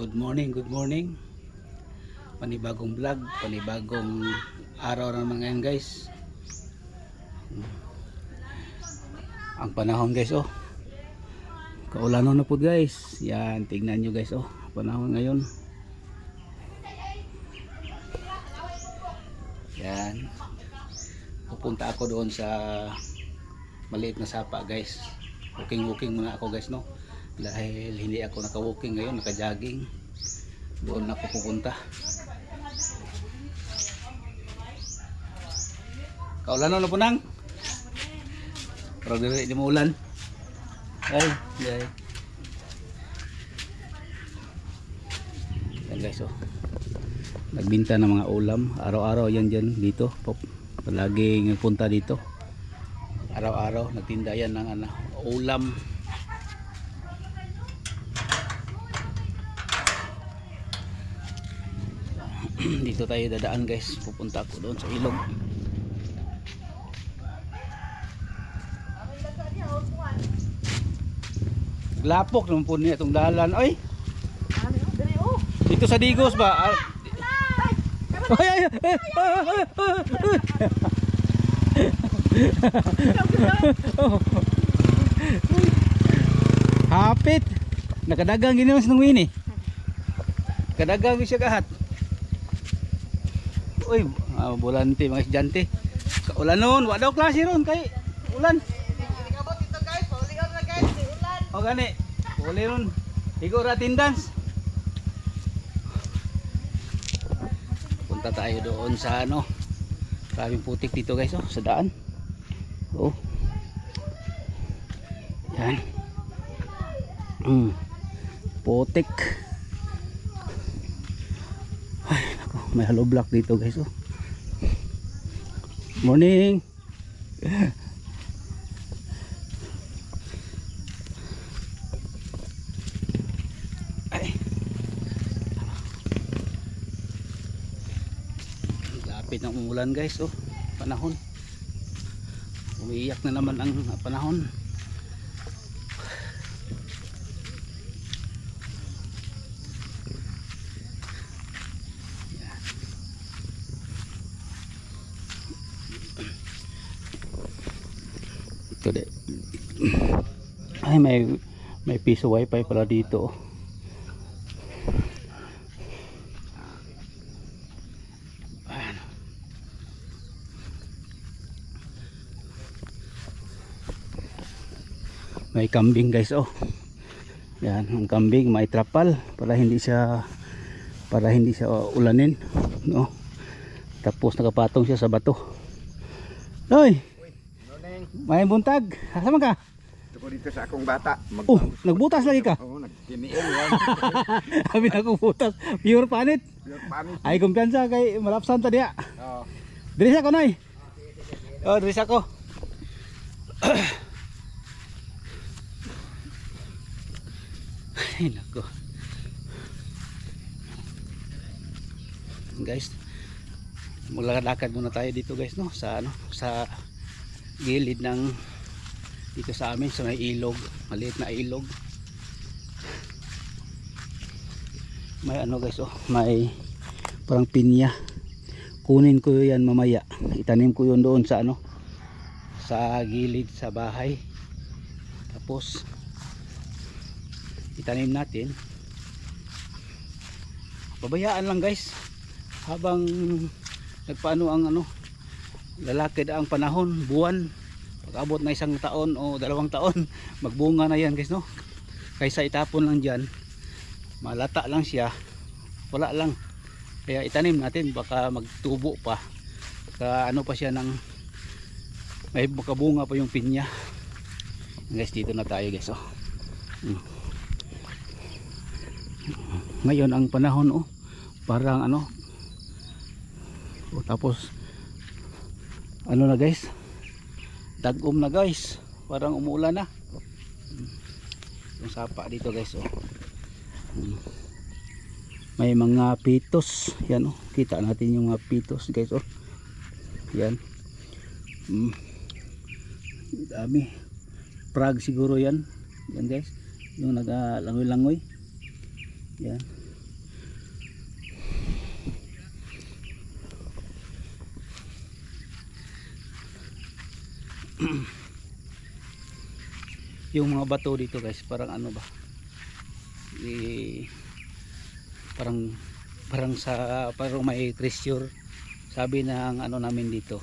Good morning, good morning. Panibagong vlog, panibagong araw naman ngayon guys. Ang panahon guys, oh. Kaulanon na po guys. Yan, tignan nyo guys, oh. Panahon ngayon. Yan. Pupunta ako doon sa maliit na sapa guys. Walking muna ako guys, no. Dahil hindi ako naka-walking ngayon, naka-jogging. Doon ako pupunta. Kaulanon na po nang. Pero di mo ulan. Ay. Yan guys, oh. Nagbinta ng mga ulam. Araw-araw yan dyan dito. Palaging punta dito. Araw-araw nagtinda yan ng ulam. Dito tayo dadaan guys, pupunta ako doon sa ilog. Lapok naman po niya itong dalan. Oy, dito sa Digos ba? Ay. Hapit. Nakadagang ginawas ng wini. Nakadagang siya kahat. Uy, bulante mga estudyante. Kaulanon, wa daw klase ron kay ulan. Ikabot ito guys, paulion na guys, di ulan. O gani, uli ron. Igo ra attendance. Punta tayo doon sa ano. Maraming putik dito guys, oh, sa daan. Oh. Yan. Putik. May hollow block dito guys, oh. Morning. Ay. Lapit ng umulan guys, oh. Panahon. Umiiyak na naman ang panahon. Ay, may piso wifi pala dito. Ayan. May kambing guys, oh. Yan, ang kambing may trapal para hindi siya ulanin, no. Tapos nakapatong siya sa bato. Hoy. May buntag. Sama ka? Ito dito sa akong bata. Nagbutas lagi ka? Oo, nagkiniin yan. Sabi na kong butas. Pure panit. Pure panit. Ay kumpiyansa kay malapsan ta diya. Oo. Diri sa ko nay. Oh, diri sa ko. Ay nako. Guys, maglakad-lakad muna tayo dito guys, no, sa gilid ng dito sa amin sa may ilog, maliit na ilog. May guys, oh, may parang pinya. Kunin ko yan mamaya, itanim ko yun doon sa sa gilid sa bahay. Tapos itanim natin. Babayaan lang guys habang nagpaano ang lalakad ang panahon, buwan. Pag abot na 1 taon o 2 taon, magbunga na yan guys, no. Kaysa itapon lang dyan, malata lang siya, wala lang. Kaya itanim natin, baka magtubo pa, baka pa siya ng may makabunga pa yung pinya guys. Dito na tayo guys, oh. Ngayon ang panahon, oh, parang tapos na guys, dagom na guys, parang umuulan na. Yung sapa dito guys, oh. May mga pitos yan, oh. Kita natin yung mga pitos guys, oh. Yan. Dami. Prague siguro yan. Yan guys, yung nagalangoy-langoy. Yan. yung mga bato dito guys, parang ano ba, parang parang may treasure, sabi ng ano namin dito,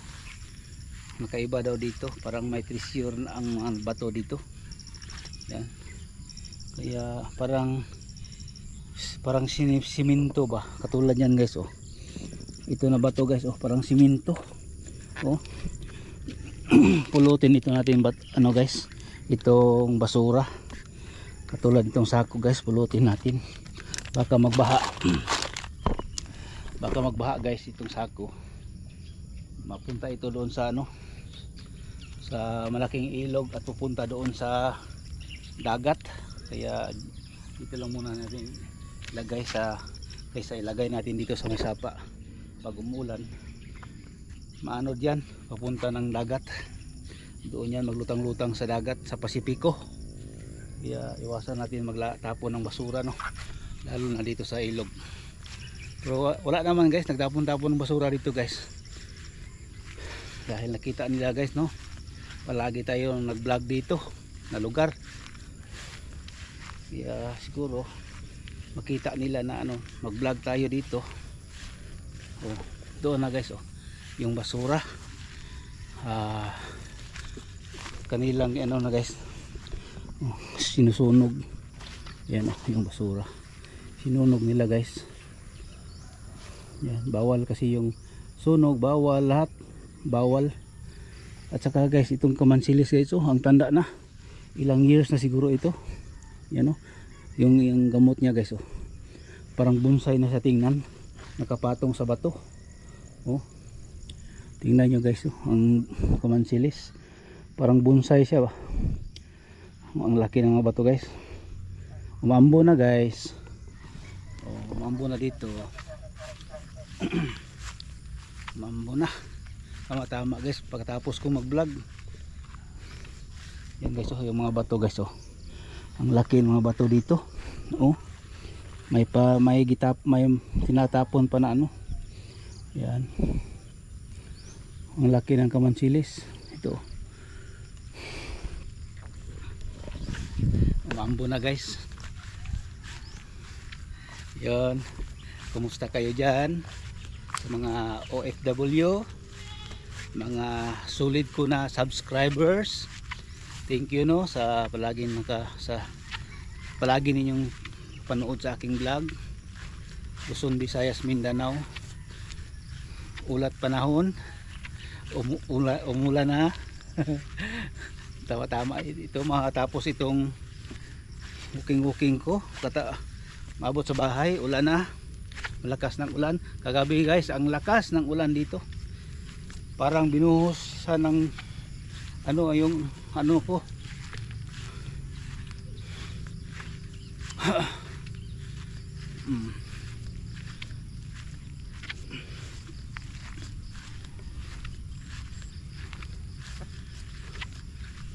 nakaiba daw dito, parang may treasure ang mga bato dito. Yan, kaya parang siminto ba, katulad yan guys. Oh, ito na bato guys, oh, parang siminto. Oh, pulutin ito natin ano guys, itong basura, katulad itong sako guys, pulutin natin, baka magbaha. Baka magbaha guys itong sako, mapunta ito doon sa ano, sa malaking ilog at pupunta doon sa dagat. Kaya dito lang muna natin ilagay kaysa ilagay natin dito sa may sapa. Pag umulan, maano dyan, papunta ng dagat, doon yan maglutang-lutang sa dagat, sa Pasipiko. Kaya iwasan natin magtapon ng basura, no, lalo na dito sa ilog. Pero wala naman guys, nagtapon-tapon ng basura dito guys, dahil nakita nila guys, no, palagi tayo nag-vlog dito na lugar. Kaya siguro makita nila na ano, mag-vlog tayo dito. Oh, doon na guys, oh, yung basura, kanilang ano na guys, oh, sinusunog. Yan, oh, yung basura sinunog nila guys. Yan, bawal kasi yung sunog, bawal lahat, bawal. At saka guys, itong kamansilis guys, oh, ang tanda na, ilang years na siguro ito. Yan, oh, yung gamot niya guys, oh, parang bonsai na sa tingnan, nakapatong sa bato. Oh, tingnan nyo guys, oh, ang kamansilis, parang bonsai siya ba. Ang laki ng mga bato guys. Umambo na guys. Oh, umambo na dito. Umambo na. Tama guys, pagkatapos ko mag-vlog. Yan guys, oh, yung mga bato guys, oh. Ang laki ng mga bato dito. Oh. May tinatapon pa na ano. Yan. Ang laki ng kamansilis. Ito. Umambo na guys. Yan. Kumusta kayo dyan? Sa mga OFW, mga solid ko na subscribers, thank you, no, sa palagi ninyong panood sa aking vlog. Luzon, Visayas, Mindanao, ulat panahon, umulan na. Tama ito, makatapos itong walking ko, maabot sa bahay, ulan na, malakas ng ulan. Kagabi guys, ang lakas ng ulan dito, parang binuhusan ng ano, yung ano ko.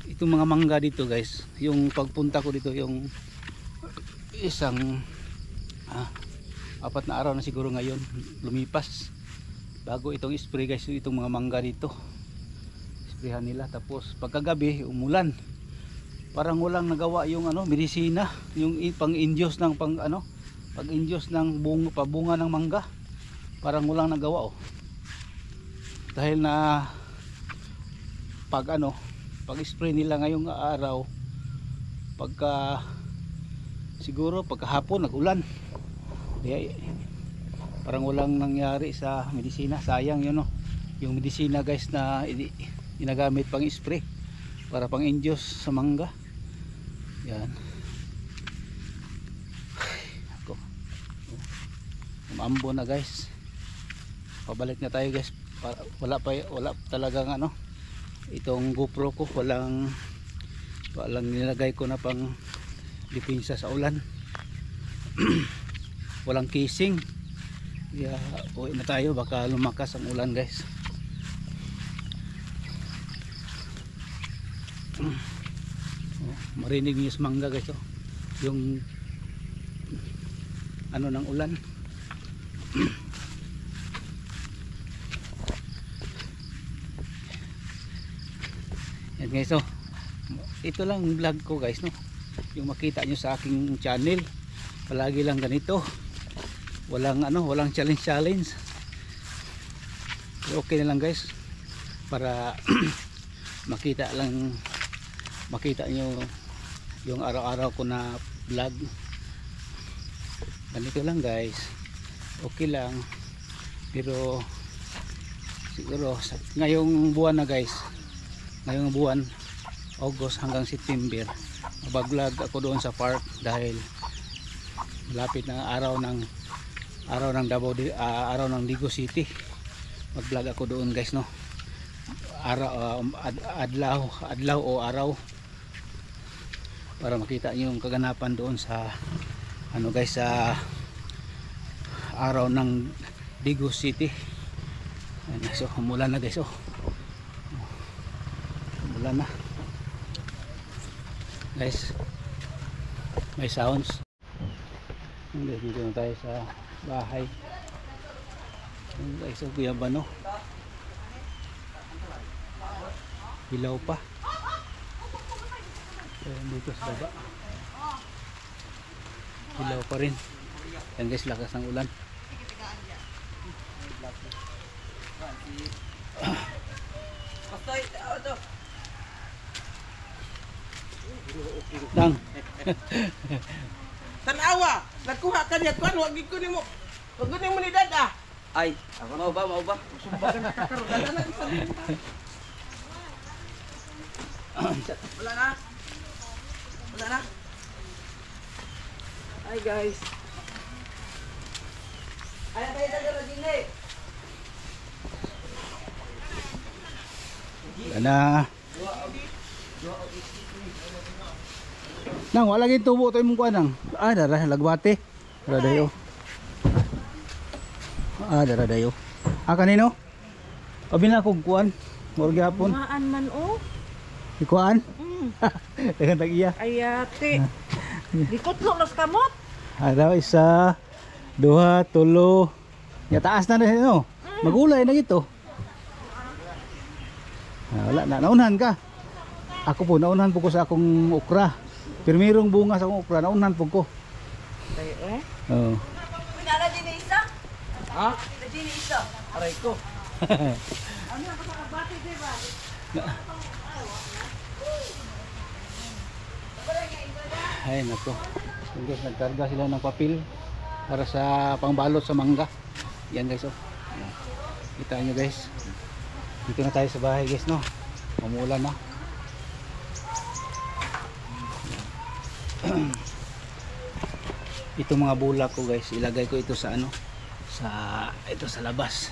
Itong mga mangga dito guys, yung pagpunta ko dito, yung isang 4 na araw na siguro ngayon lumipas bago itong spray guys, itong mga mangga dito sprayhan nila. Tapos pagkagabi umulan, parang walang nagawa yung ano, medisina, yung pang-induce ng pag-induce ng bunga ng mangga, parang walang nagawa, oh. Dahil na pag-spray nila ngayong araw, siguro pagkahapon nag-ulan, kaya parang walang nangyari sa medisina. Sayang yun, no, yung medisina guys na ginagamit pang spray para pang induce sa mangga. Yan. Ako. Umambo na guys. Pabalik na tayo guys. Wala talagang ano, itong GoPro ko walang nilagay ko na pang depensa sa ulan. Walang casing. Kaya uwi na tayo, baka lumakas ang ulan guys. Marinig niyo sa mangga guys, oh, yung ano ng ulan. Yan guys, so ito lang vlog ko guys, no, yung makita nyo sa aking channel. Palagi lang ganito, walang walang challenge. Okay na lang guys, para makita nyo yung araw-araw ko na vlog. Ganito lang guys, okay lang. Pero siguro ngayong buwan na guys, ngayong buwan August hanggang September, mag-vlog ako doon sa park dahil malapit na araw ng Davao, araw ng Ligo City. Mag-vlog ako doon guys, no, adlaw o araw, para makita niyo yung kaganapan doon sa guys, sa araw ng Ligo City. So umulan na guys, umulan na guys, may sounds. Dito na tayo sa bahay guys. Kuya Bano, hilaw pa. Dito sa baba hilaw pa rin. Yan guys, lakas ng ulan. Dang. Tanawa, nakuha ka niya kuan, wag gid ko nimo. Wag gid mo ni dada. Ay, ako mau ba? Sumbagan na kakaro, dada na isa. Wala na. Wala na. Hi guys. Ay tayo dada din eh. Ana. Nang wala gid tubo to imong kuan nang. Dara lagbate. Dara dayo. Dara dayo. Kanino? Abi na kog kuan. Murag gyapon. Maan man o. Ikuan? Dagan tag iya. Ayate. Dikutlo las kamot. Daw isa, duha, tulo. Ya taas na rin, no? Magulay na ito. Wala na, naunahan ka. Ako po, naunahan po ko sa akong okra. Pirmirong bunga sa akong okra, naunahan po ko. Tayo eh. Oo. Pinala din isa? Ha? Din isa. Aray ko. Ano ako sa kabati, di ba? Ay nako. Guys, nagkarga sila ng papel para sa pangbalot sa mangga. Yan guys, Yan. Kita nyo guys. Dito na tayo sa bahay guys, no. Umuulan na. Ito mga bulak ko guys, ilagay ko ito sa sa labas.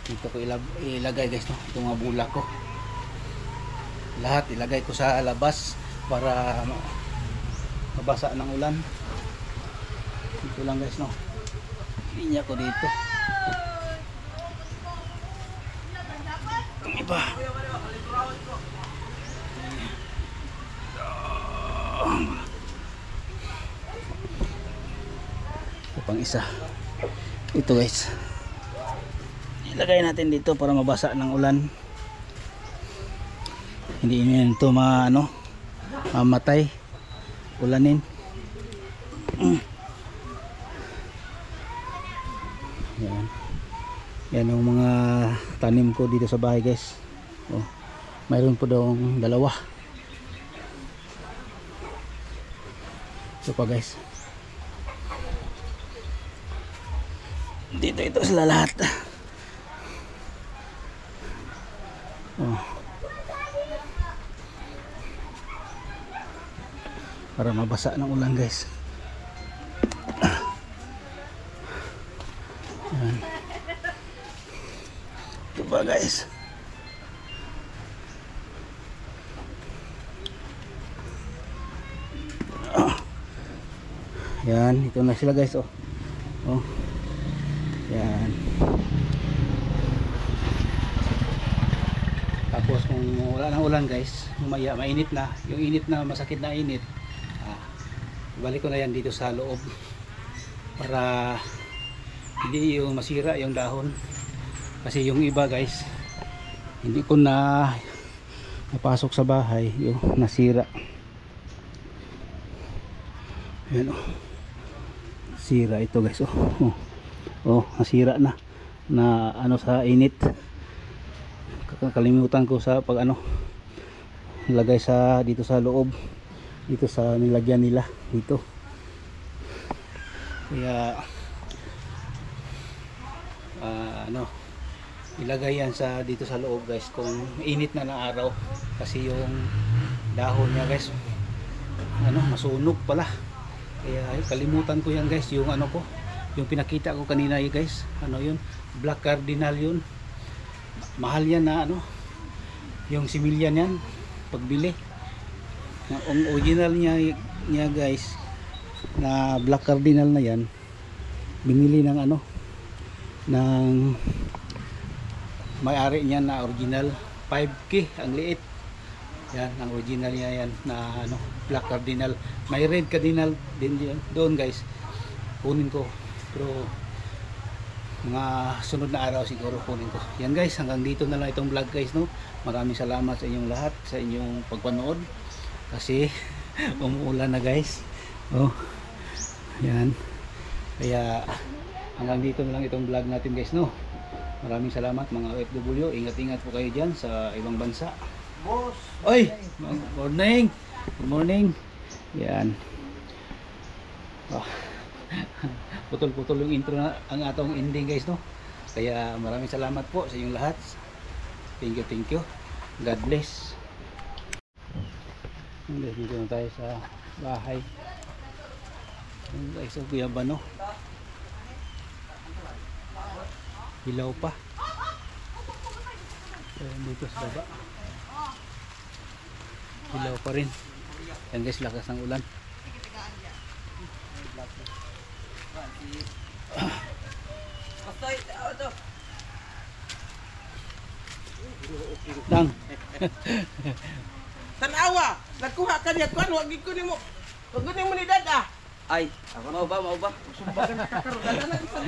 Dito ko ilagay guys, no. Ito mga bulak ko. Lahat ilagay ko sa labas para mabasa ng ulan. Dito lang guys, no. Linya ko dito. Itong iba. Ito pang isa. Ito guys. Ilagay natin dito para mabasa ng ulan. Hindi naman ito mamatay. Ulanin. Yan. Yan yung mga tanim ko dito sa bahay guys. Mayroon po daw dalawa. Ito pa guys. Dito ito sila lahat. Para mabasa ng ulan guys. Yan. Ito pa guys. Yan, ito na sila guys, Yan. Tapos kung wala nang ulan guys, mamaya mainit na, yung init na masakit na init, balik ko na yan dito sa loob para hindi yung masira yung dahon. Kasi yung iba guys, hindi ko na napasok sa bahay, yung nasira. Ayan oh. Sira ito guys oh. Nasira na ano sa init. Kakalimutan ko sa pag ano lagay sa dito sa loob, dito sa nilagyan nila dito. Kaya ilagay yan sa dito sa loob guys kung init na ng araw, kasi yung dahon niya guys masunog pala. Kaya kalimutan ko yan guys, yung yung pinakita ko kanina guys, yun, black cardinal yun. Mahal yan na yung similyan yan pagbili. Ang original niya guys na black cardinal na yan, binili ng ng may-ari niya na original, 5K ang liit. Yan ang original niya yan na black cardinal. May red cardinal din doon guys, kunin ko, pero mga sunod na araw siguro kunin ko yan guys. Hanggang dito na lang itong vlog guys maraming salamat sa inyong lahat sa inyong pagpanood, kasi umuulan na guys yan. Kaya hanggang dito na lang itong vlog natin guys maraming salamat mga OFW. Ingat-ingat po kayo dyan sa ibang bansa. Boss! Oy! Good morning! Good morning! Yan. Putol-putol yung intro na ang atong ending guys Kaya maraming salamat po sa inyong lahat. Thank you. God bless. Dito na tayo sa bahay. Guys, Guyabano. Hilaw pa. Dito sa baba hilaw pa rin. Yan guys, lakas ng ulan. Dang. Tanawa, nakuha ka niya kuan, wag gid ko nimo. Wag gid mo ni dada. Ay, ako na ba, mao ba? Sumbagan ka karon dada na isa.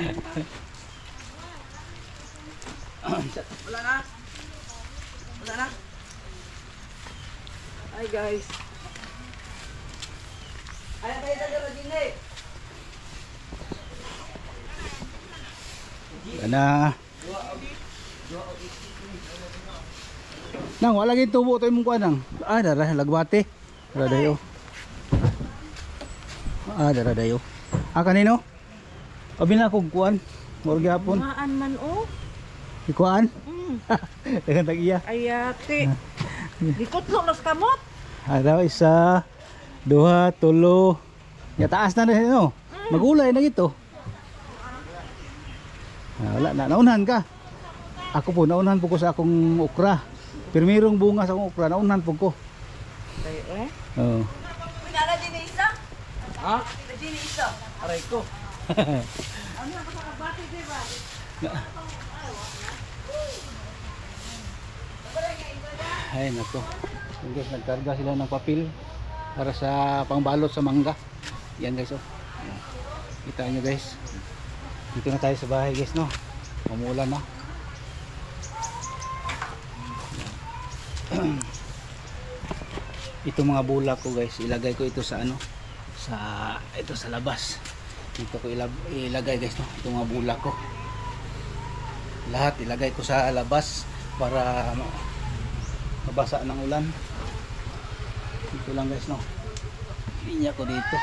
Wala na. Wala na. Hi guys. Ay, tayo dala din eh. Ana. Nang wala gid tubo to imong kuan nang. Dara lagbate. Dara dayo. Dara dayo. Kanino? Abi na kog kuan. Murag gyapon. Maan man o. Ikuan? Dagan tag iya. Ayate. Dikutlo los kamot. Daw isa, duha, tulo. Ya taas na rin Magulay na gito. Wala na, naunahan ka. Ako po, naunahan po ko sa akong okra. Pirmirong bunga sa akong okra, naunahan po ko. Ay, Oo. Pinala din isa? Ha? Din isa. Aray ko. Ano ka sa kabati di ba? Ay nako. Guys, nagkarga sila ng papel para sa pangbalot sa mangga. Yan guys Yan. Kita nyo guys. Dito na tayo sa bahay guys Umuulan na. Ito mga bulak ko guys, ilagay ko ito sa sa labas. Dito ko ilagay guys Ito mga bulak ko. Lahat ilagay ko sa labas para mabasa ng ulan. Dito lang guys Linya ko dito.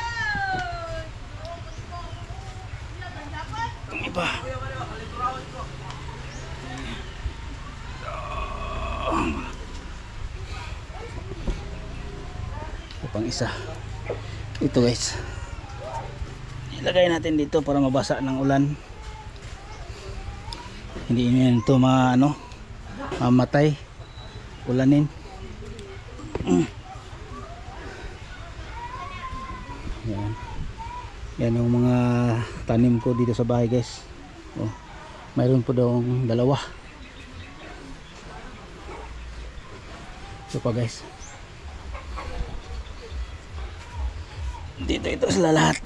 Itong iba. Ito pang isa. Ito guys. Ilagay natin dito para mabasa ng ulan. Hindi ito mamatay. Ulanin. Yan yung mga tanim ko dito sa bahay guys. Mayroon po daw dalawa. Ito pa guys. Dito ito sila lahat.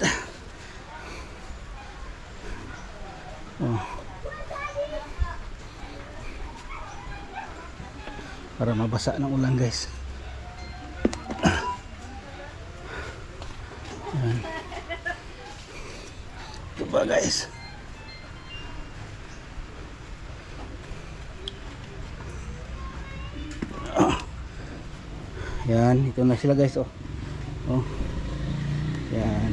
para mabasa ng ulan guys. Yan. Ito ba guys? Yan, ito na sila guys. Oh. Oh. Yan.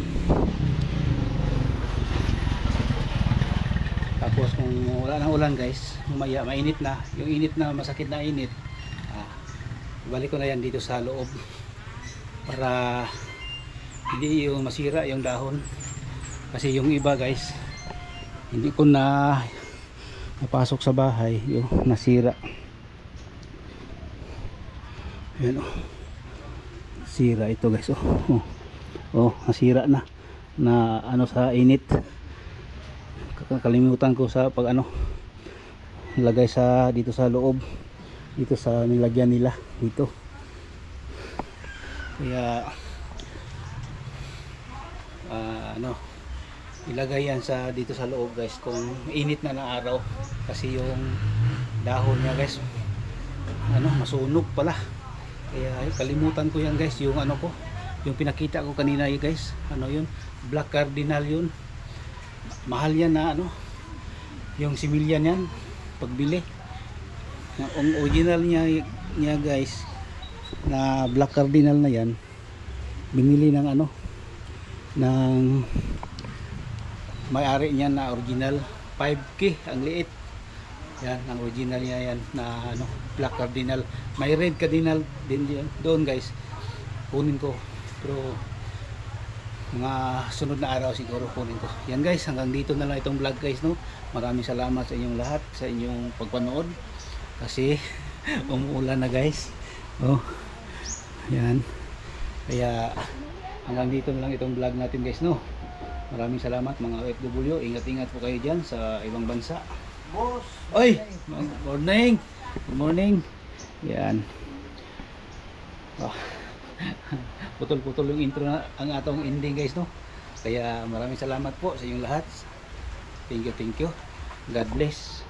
Tapos kung wala nang ulan guys, umaya, mainit na. Yung init na, masakit na init. Balik ko na yan dito sa loob para hindi yung masira yung dahon. Kasi yung iba guys, hindi ko na napasok sa bahay, yung nasira. Ayan oh. Sira ito guys. Nasira na ano sa init. Kalimutan ko sa pag ano lagay sa dito sa loob, dito sa nilagyan nila dito. Kaya ilagay yan sa dito sa loob guys kung init na ng araw, kasi yung dahon niya guys masunog pala. Kaya kalimutan ko yan guys, yung ano ko, yung pinakita ko kanina guys, yun, black cardinal yun. Mahal yan na yung similyan yan pagbili. Ang original niya guys na black cardinal na yan, binili ng ng may-ari niya na original, 5K ang liit. Yan ang original niya yan na black cardinal. May red cardinal din doon guys, kunin ko, pero mga sunod na araw siguro kunin ko yan guys. Hanggang dito na lang itong vlog guys, no. Maraming salamat sa inyong lahat sa inyong pagpanood, kasi umuulan na guys. Yan, kaya hanggang dito na lang itong vlog natin guys, no. Maraming salamat mga OFW. Ingat-ingat po kayo dyan sa ibang bansa. Boss. Oy, good morning. Good morning. Yan. Putol-putol yung intro na ang atong ending guys, no. Kaya maraming salamat po sa inyong lahat. Thank you. God bless.